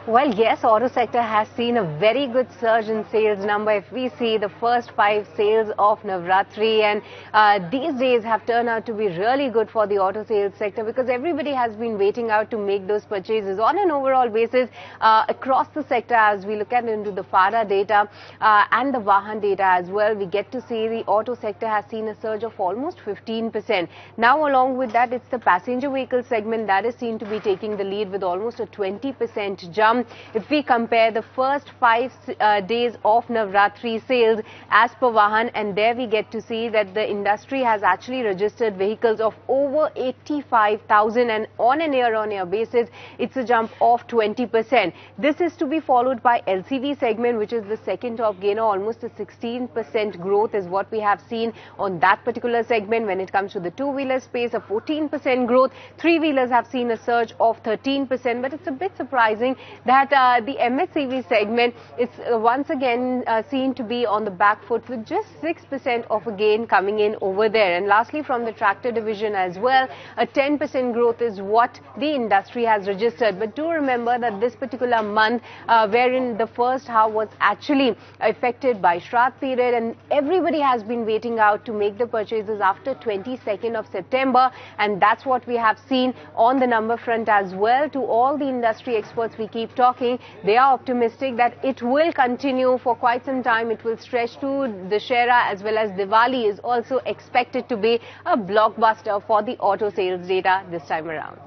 Well, yes, auto sector has seen a very good surge in sales number. If we see the first 5 sales of Navratri, and these days have turned out to be really good for the auto sales sector because everybody has been waiting out to make those purchases on an overall basis across the sector. As we look at into the FADA data and the Vahan data as well, we get to see the auto sector has seen a surge of almost 15%. Now, along with that, it's the passenger vehicle segment that is seen to be taking the lead with almost a 20% jump. If we compare the first 5 days of Navratri sales as per Vahan, and there we get to see that the industry has actually registered vehicles of over 85,000, and on an year-on-year basis, it's a jump of 20%. This is to be followed by LCV segment, which is the second top gainer. Almost a 16% growth is what we have seen on that particular segment. When it comes to the two-wheeler space, a 14% growth. Three-wheelers have seen a surge of 13%, but it's a bit surprising that the MHCV segment is once again seen to be on the back foot with just 6% of a gain coming in over there. And lastly, from the tractor division as well, a 10% growth is what the industry has registered. But do remember that this particular month, wherein the first half was actually affected by Shraddh period, and everybody has been waiting out to make the purchases after 22nd of September, and that's what we have seen on the number front as well. To all the industry experts we keep talking, they are optimistic that it will continue for quite some time. It will stretch to Dussehra as well as Diwali is also expected to be a blockbuster for the auto sales data this time around.